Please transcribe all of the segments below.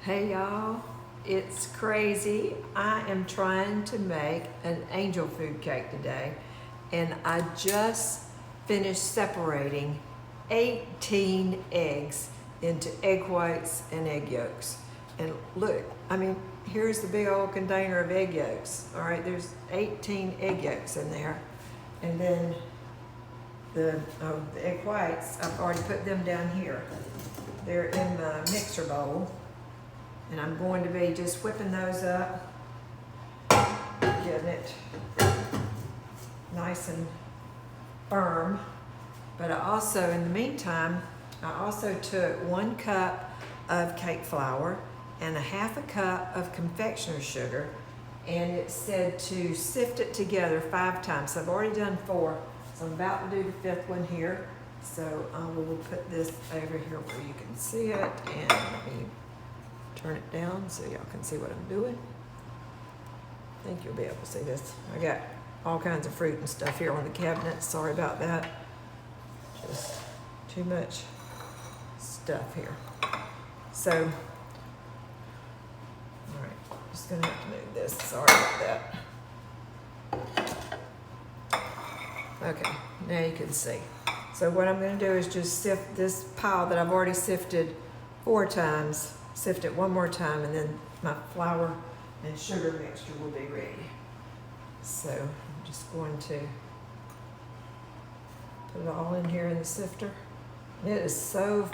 Hey y'all, it's crazy. I am trying to make an angel food cake today, and I just finished separating 18 eggs into egg whites and egg yolks. And look, here's the big old container of egg yolks. All right, there's 18 egg yolks in there. And then the egg whites, I've already put them down here. They're in the mixer bowl. And I'm going to be just whipping those up, getting it nice and firm. But I also, in the meantime, I also took 1 cup of cake flour and 1/2 cup of confectioner's sugar, and it said to sift it together 5 times. So I've already done 4, so I'm about to do the 5th one here. So we will put this over here where you can see it, and let me turn it down so y'all can see what I'm doing. I think you'll be able to see this. I got all kinds of fruit and stuff here on the cabinet. Sorry about that. Just too much stuff here. So, all right, just gonna have to move this. Sorry about that. Okay, now you can see. So what I'm gonna do is just sift this pile that I've already sifted 4 times. Sift it one more time, and then my flour and sugar mixture will be ready. So I'm just going to put it all in here in the sifter. And it is so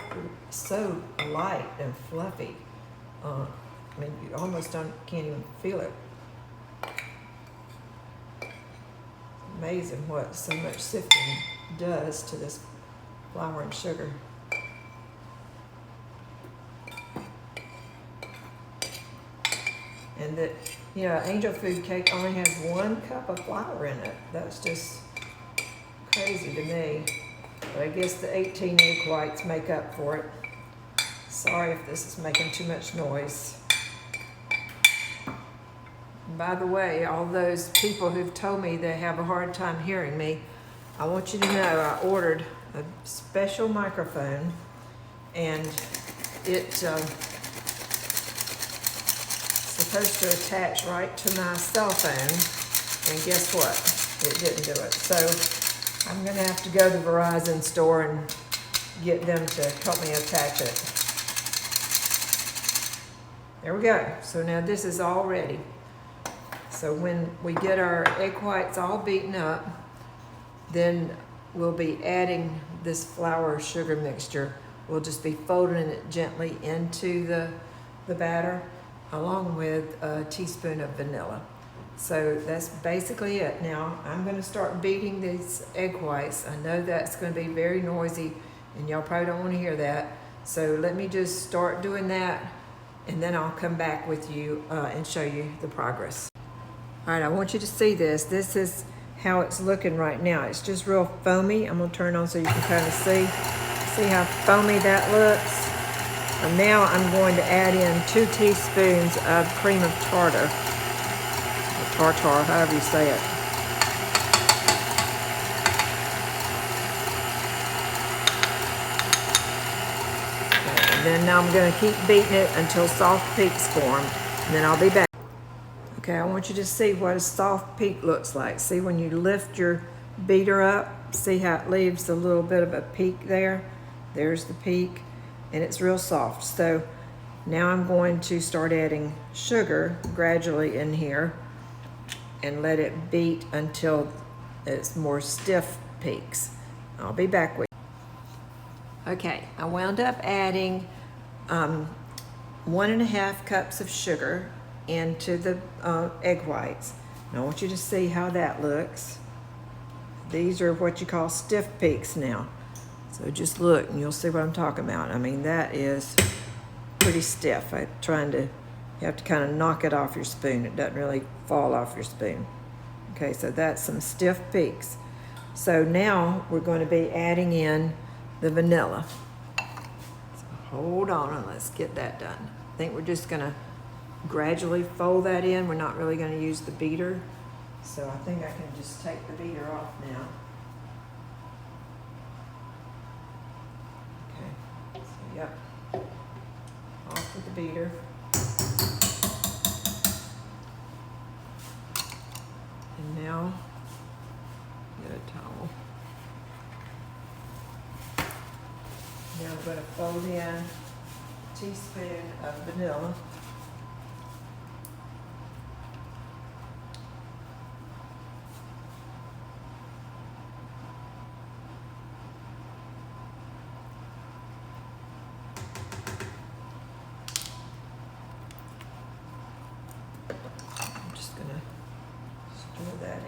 light and fluffy. You almost can't even feel it. It's amazing what so much sifting does to this flour and sugar. And that, angel food cake only has 1 cup of flour in it. That's just crazy to me. But I guess the 18 egg whites make up for it. Sorry if this is making too much noise. And by the way, all those people who've told me they have a hard time hearing me, I want you to know I ordered a special microphone, and it's supposed to attach right to my cell phone, and guess what? It didn't do it. So I'm gonna have to go to the Verizon store and get them to help me attach it. There we go. So now this is all ready. So when we get our egg whites all beaten up, then we'll be adding this flour sugar mixture. We'll just be folding it gently into the batter, along with a teaspoon of vanilla. So that's basically it. Now I'm gonna start beating these egg whites. I know that's gonna be very noisy, and y'all probably don't wanna hear that. So let me just start doing that, and then I'll come back with you and show you the progress. All right, I want you to see this. This is how it's looking right now. It's just real foamy. I'm gonna turn it on so you can kind of see how foamy that looks. And now I'm going to add in 2 teaspoons of cream of tartar, or tartar, however you say it. Okay, and then now I'm going to keep beating it until soft peaks form, and then I'll be back. Okay, I want you to see what a soft peak looks like. See, when you lift your beater up, see how it leaves a little bit of a peak there? There's the peak. And it's real soft. So now I'm going to start adding sugar gradually in here and let it beat until it's more stiff peaks. I'll be back with you. Okay, I wound up adding 1.5 cups of sugar into the egg whites. Now I want you to see how that looks. These are what you call stiff peaks now. So just look and you'll see what I'm talking about. That is pretty stiff. You have to kind of knock it off your spoon. It doesn't really fall off your spoon. Okay, so that's some stiff peaks. So now we're going to be adding in the vanilla. So hold on and let's get that done. I think we're just going to gradually fold that in. We're not really going to use the beater. So I think I can just take the beater off now. Yep. Off with the beater. now, get a towel. Now I'm going to fold in a teaspoon of vanilla. I'm just going to stir that in.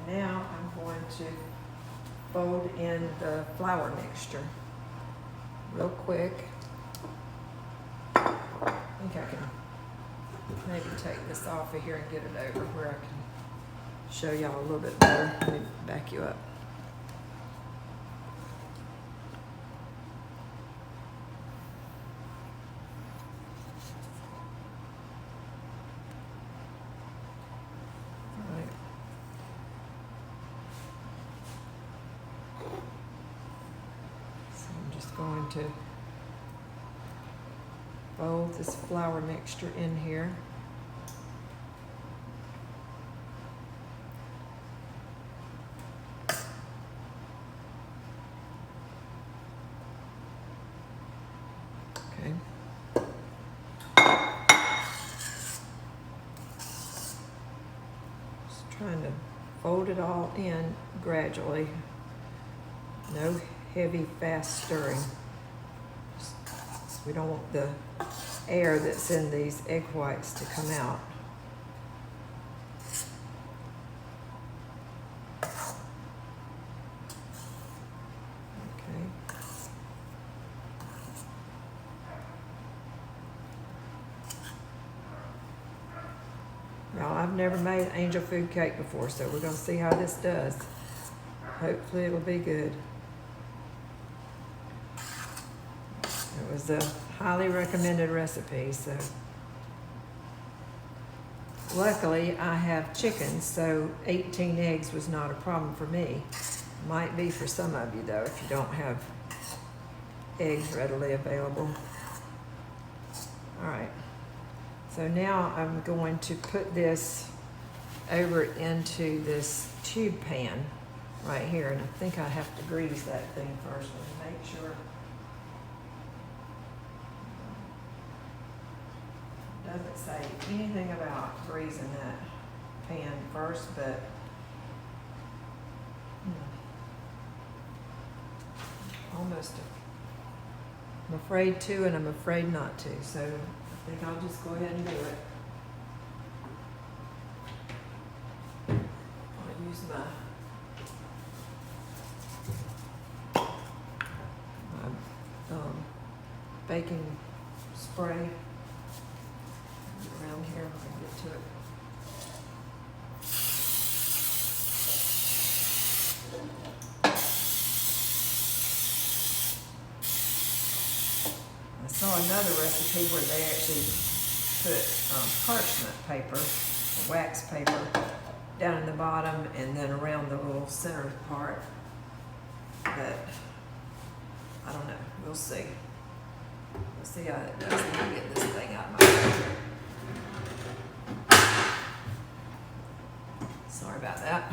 Now I'm going to fold in the flour mixture real quick. I think I can maybe take this off of here and get it over where I can show y'all a little bit better. Let me back you up. Going to fold this flour mixture in here. Okay. Just trying to fold it all in gradually. No heavy, fast stirring. We don't want the air that's in these egg whites to come out. Okay. Now, I've never made angel food cake before, so we're going to see how this does. Hopefully it'll be good. It was a highly recommended recipe, so luckily I have chickens, so 18 eggs was not a problem for me. Might be for some of you though, if you don't have eggs readily available. All right, so now I'm going to put this over into this tube pan right here, and I think I have to grease that thing first and make sure. Doesn't say anything about greasing that pan first, but almost I'm afraid to and I'm afraid not to, so I think I'll just go ahead and do it. I'll use my baking spray around here when I get to it. I saw another recipe where they actually put parchment paper, wax paper, down in the bottom and then around the little center part. But I don't know. We'll see. We'll see how it does. Let me get this thing out of my way. Sorry about that.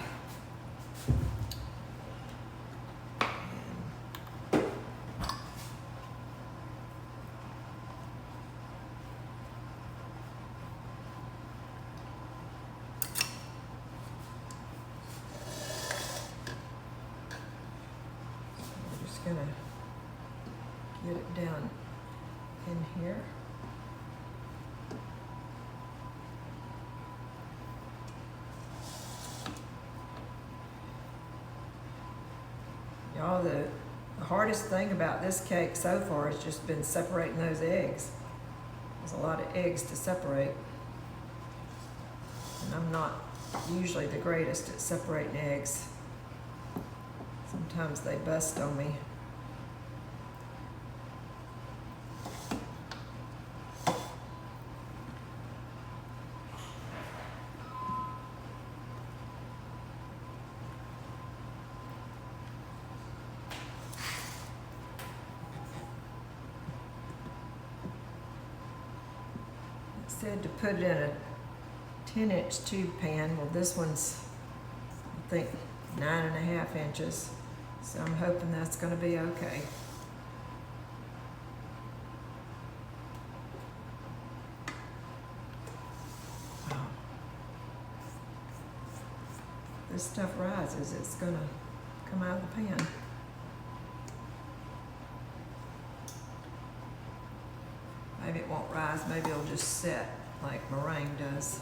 I'm just gonna get it down in here. Y'all, the hardest thing about this cake so far has just been separating those eggs. There's a lot of eggs to separate. And I'm not usually the greatest at separating eggs. Sometimes they bust on me. said to put it in a 10-inch tube pan. Well, this one's, I think, 9.5 inches. So I'm hoping that's going to be okay. Wow. This stuff rises, it's going to come out of the pan. Maybe it won't rise, maybe it'll just set like meringue does.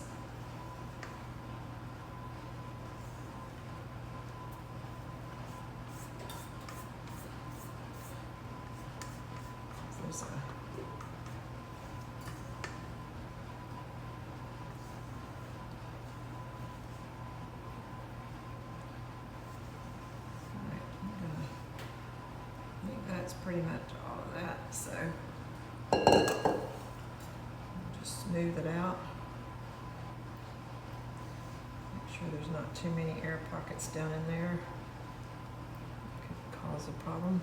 There's a I think that's pretty much all of that, so just smooth it out. Make sure there's not too many air pockets down in there. Could cause a problem.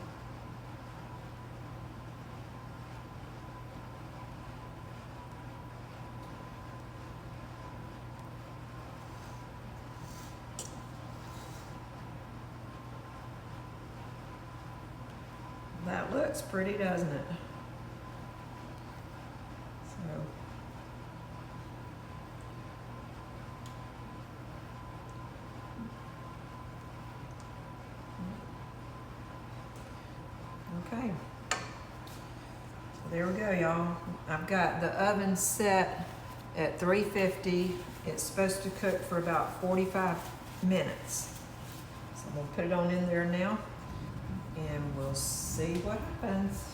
That looks pretty, doesn't it? So, okay. So there we go, y'all. I've got the oven set at 350. It's supposed to cook for about 45 minutes. So I'm gonna put it on in there now, and we'll see what happens.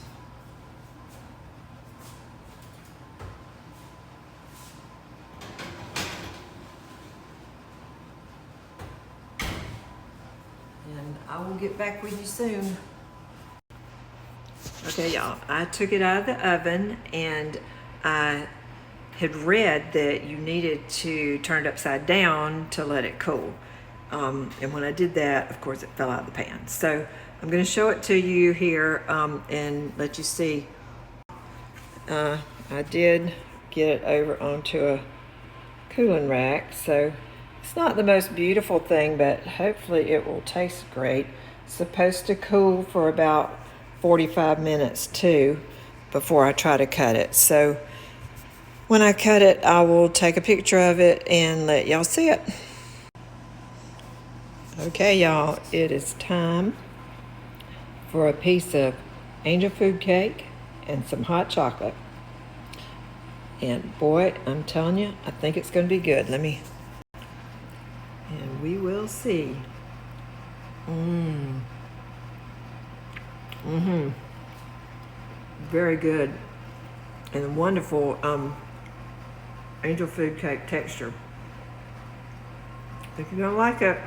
And I will get back with you soon. Okay, y'all, I took it out of the oven, and I had read that you needed to turn it upside down to let it cool. And when I did that, of course, it fell out of the pan. So I'm going to show it to you here and let you see. I did get it over onto a cooling rack. So it's not the most beautiful thing, but hopefully it will taste great. It's supposed to cool for about 45 minutes too before I try to cut it. So when I cut it, I will take a picture of it and let y'all see it. Okay, y'all, it is time for a piece of angel food cake and some hot chocolate. And boy, I'm telling you, I think it's going to be good. And we will see. Very good and wonderful angel food cake texture. If you're gonna like it,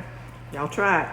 y'all try it.